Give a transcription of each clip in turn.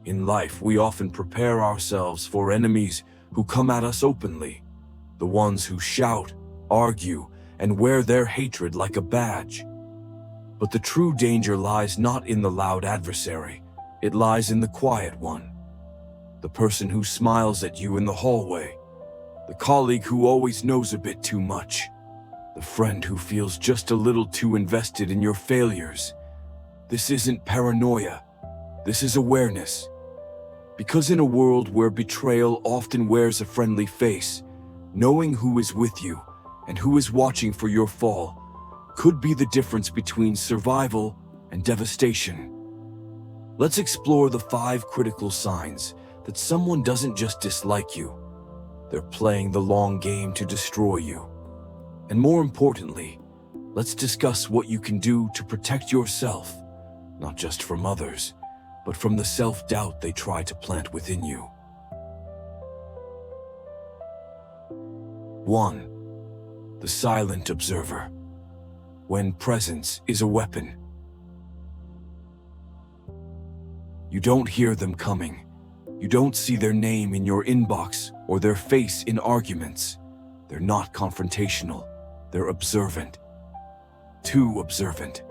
In life, we often prepare ourselves for enemies who come at us openly, the ones who shout, argue, and wear their hatred like a badge. But the true danger lies not in the loud adversary, it lies in the quiet one. The person who smiles at you in the hallway, the colleague who always knows a bit too much, the friend who feels just a little too invested in your failures. This isn't paranoia, this is awareness. Because in a world where betrayal often wears a friendly face, knowing who is with you and who is watching for your fall could be the difference between survival and devastation. Let's explore the 5 critical signs that someone doesn't just dislike you, they're playing the long game to destroy you. And more importantly, let's discuss what you can do to protect yourself, not just from others, but from the self-doubt they try to plant within you. 1. The silent observer. When presence is a weapon. You don't hear them coming. You don't see their name in your inbox or their face in arguments. They're not confrontational. They're observant. Too observant.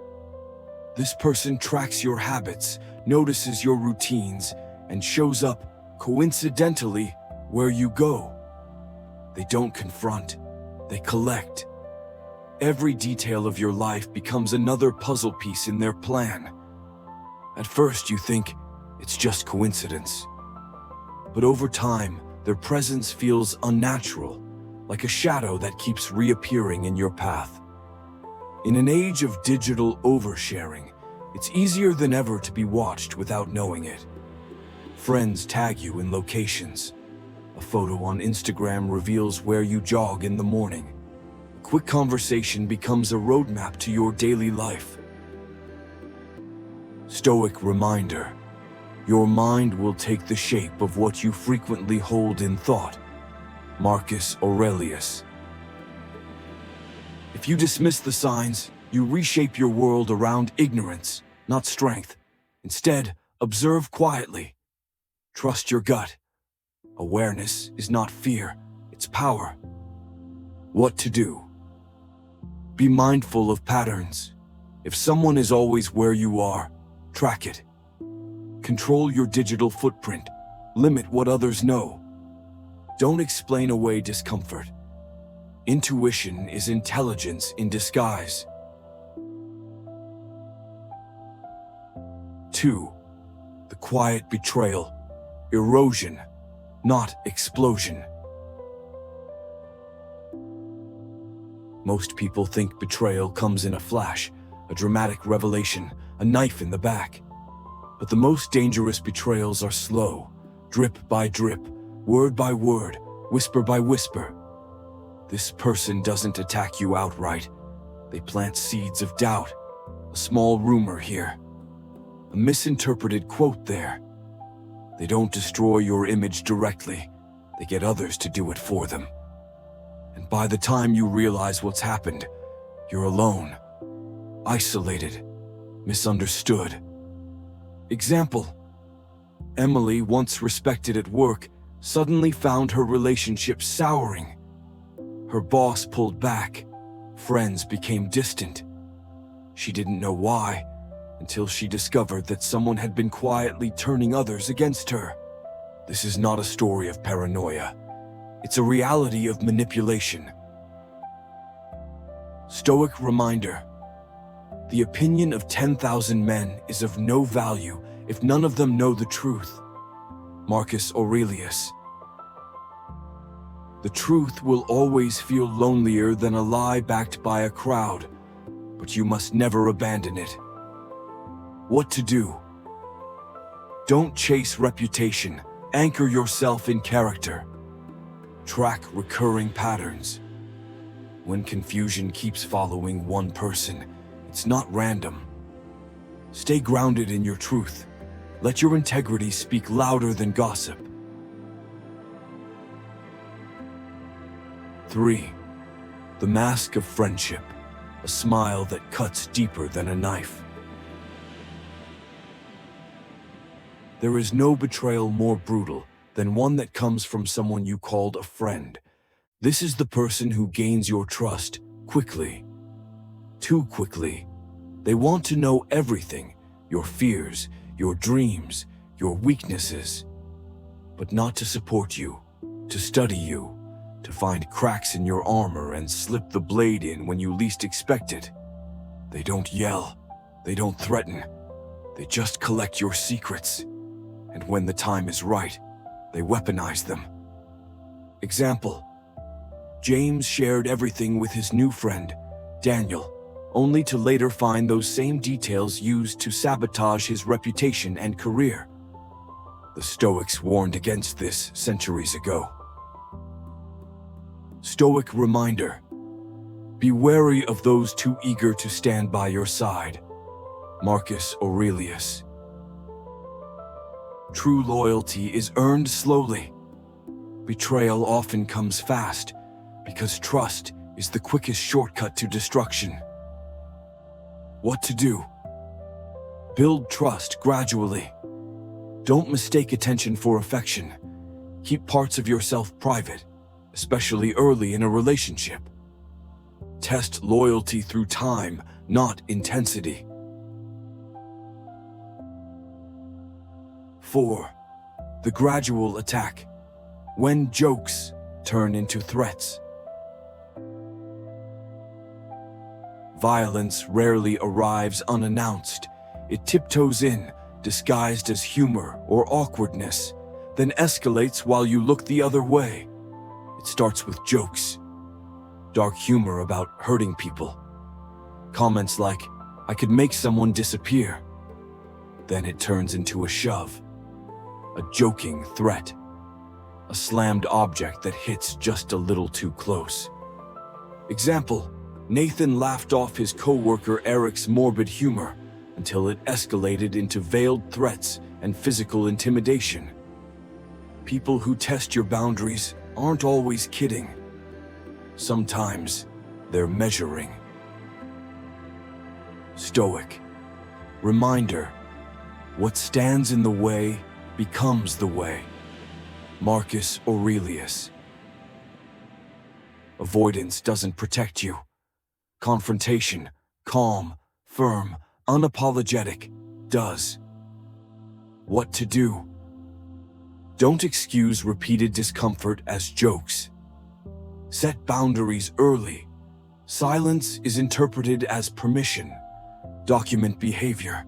This person tracks your habits, notices your routines, and shows up, coincidentally, where you go. They don't confront, they collect. Every detail of your life becomes another puzzle piece in their plan. At first you think it's just coincidence. But over time, their presence feels unnatural, like a shadow that keeps reappearing in your path. In an age of digital oversharing, it's easier than ever to be watched without knowing it. Friends tag you in locations. A photo on Instagram reveals where you jog in the morning. A quick conversation becomes a roadmap to your daily life. Stoic reminder: your mind will take the shape of what you frequently hold in thought. Marcus Aurelius. If you dismiss the signs, you reshape your world around ignorance, not strength. Instead, observe quietly. Trust your gut. Awareness is not fear, it's power. What to do? Be mindful of patterns. If someone is always where you are, track it. Control your digital footprint. Limit what others know. Don't explain away discomfort. Intuition is intelligence in disguise. 2. The quiet betrayal. Erosion, not explosion. Most people think betrayal comes in a flash, a dramatic revelation, a knife in the back. But the most dangerous betrayals are slow, drip by drip, word by word, whisper by whisper. This person doesn't attack you outright. They plant seeds of doubt, a small rumor here, a misinterpreted quote there. They don't destroy your image directly. They get others to do it for them. And by the time you realize what's happened, you're alone, isolated, misunderstood. Example: Emily, once respected at work, suddenly found her relationship souring. Her boss pulled back. Friends became distant. She didn't know why, until she discovered that someone had been quietly turning others against her. This is not a story of paranoia. It's a reality of manipulation. Stoic reminder: the opinion of 10,000 men is of no value if none of them know the truth. Marcus Aurelius. The truth will always feel lonelier than a lie backed by a crowd, but you must never abandon it. What to do? Don't chase reputation. Anchor yourself in character. Track recurring patterns. When confusion keeps following one person, it's not random. Stay grounded in your truth. Let your integrity speak louder than gossip. 3. The mask of friendship. A smile that cuts deeper than a knife. There is no betrayal more brutal than one that comes from someone you called a friend. This is the person who gains your trust quickly. Too quickly. They want to know everything, your fears, your dreams, your weaknesses. But not to support you, to study you, to find cracks in your armor and slip the blade in when you least expect it. They don't yell, they don't threaten, they just collect your secrets. And when the time is right, they weaponize them. Example: James shared everything with his new friend, Daniel, only to later find those same details used to sabotage his reputation and career. The Stoics warned against this centuries ago. Stoic reminder: be wary of those too eager to stand by your side. Marcus Aurelius. True loyalty is earned slowly. Betrayal often comes fast, because trust is the quickest shortcut to destruction. What to do? Build trust gradually. Don't mistake attention for affection. Keep parts of yourself private, especially early in a relationship. Test loyalty through time, not intensity. 4. The gradual attack. When jokes turn into threats. Violence rarely arrives unannounced. It tiptoes in, disguised as humor or awkwardness, then escalates while you look the other way. It starts with jokes. Dark humor about hurting people. Comments like, "I could make someone disappear." Then it turns into a shove. A joking threat. A slammed object that hits just a little too close. Example: Nathan laughed off his co-worker Eric's morbid humor until it escalated into veiled threats and physical intimidation. People who test your boundaries aren't always kidding. Sometimes they're measuring. Stoic. Reminder: what stands in the way becomes the way. Marcus Aurelius. Avoidance doesn't protect you. Confrontation, calm, firm, unapologetic, does. What to do? Don't excuse repeated discomfort as jokes. Set boundaries early. Silence is interpreted as permission. Document behavior.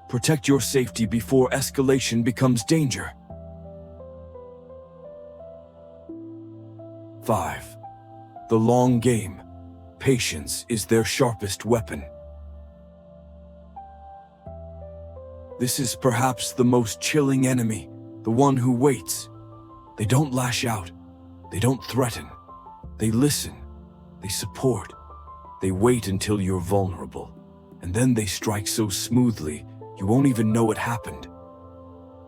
Protect your safety before escalation becomes danger. 5. The long game. Patience is their sharpest weapon. This is perhaps the most chilling enemy, the one who waits. They don't lash out. They don't threaten. They listen. They support. They wait until you're vulnerable. And then they strike so smoothly, you won't even know it happened.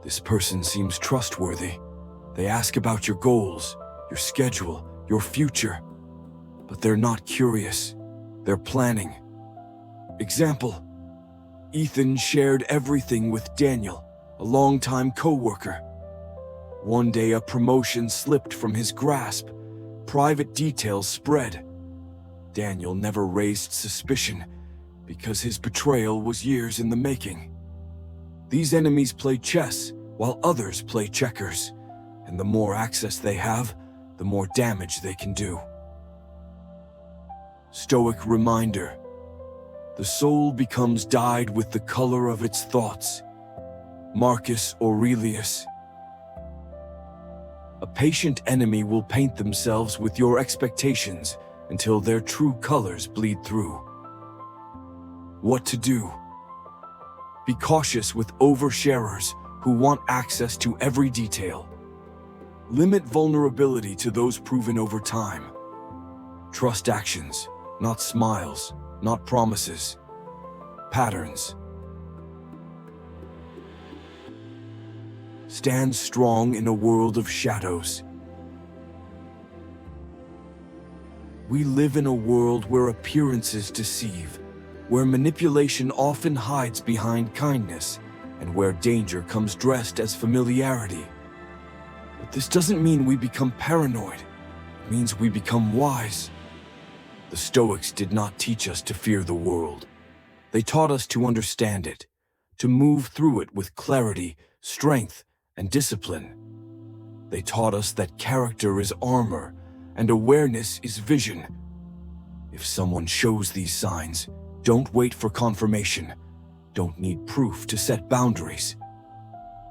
This person seems trustworthy. They ask about your goals, your schedule, your future. But they're not curious. They're planning. Example: Ethan shared everything with Daniel, a longtime co-worker. One day a promotion slipped from his grasp. Private details spread. Daniel never raised suspicion because his betrayal was years in the making. These enemies play chess while others play checkers, and the more access they have, the more damage they can do. Stoic reminder: the soul becomes dyed with the color of its thoughts. Marcus Aurelius. A patient enemy will paint themselves with your expectations until their true colors bleed through. What to do? Be cautious with oversharers who want access to every detail. Limit vulnerability to those proven over time. Trust actions, not smiles, not promises. Patterns. Stand strong in a world of shadows. We live in a world where appearances deceive, where manipulation often hides behind kindness, and where danger comes dressed as familiarity. But this doesn't mean we become paranoid. It means we become wise. The Stoics did not teach us to fear the world. They taught us to understand it, to move through it with clarity, strength, and discipline. They taught us that character is armor and awareness is vision. If someone shows these signs, don't wait for confirmation. Don't need proof to set boundaries.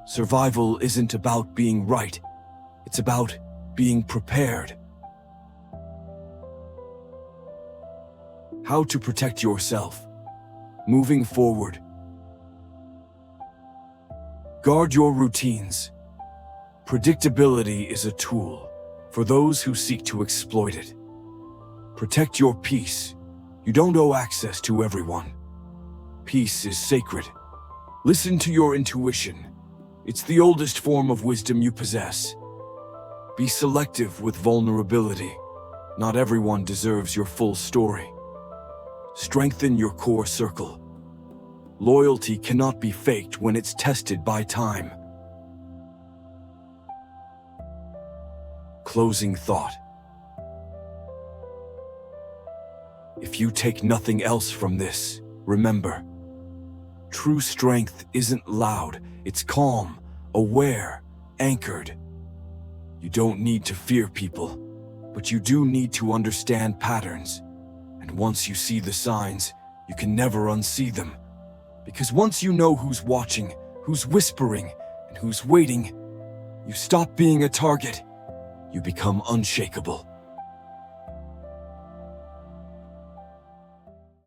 Survival isn't about being right. It's about being prepared. How to protect yourself. Moving forward. Guard your routines. Predictability is a tool for those who seek to exploit it. Protect your peace. You don't owe access to everyone. Peace is sacred. Listen to your intuition. It's the oldest form of wisdom you possess. Be selective with vulnerability. Not everyone deserves your full story. Strengthen your core circle. Loyalty cannot be faked when it's tested by time. Closing thought. If you take nothing else from this, remember, true strength isn't loud, it's calm, aware, anchored. You don't need to fear people, but you do need to understand patterns. And once you see the signs, you can never unsee them. Because once you know who's watching, who's whispering, and who's waiting, you stop being a target. You become unshakable.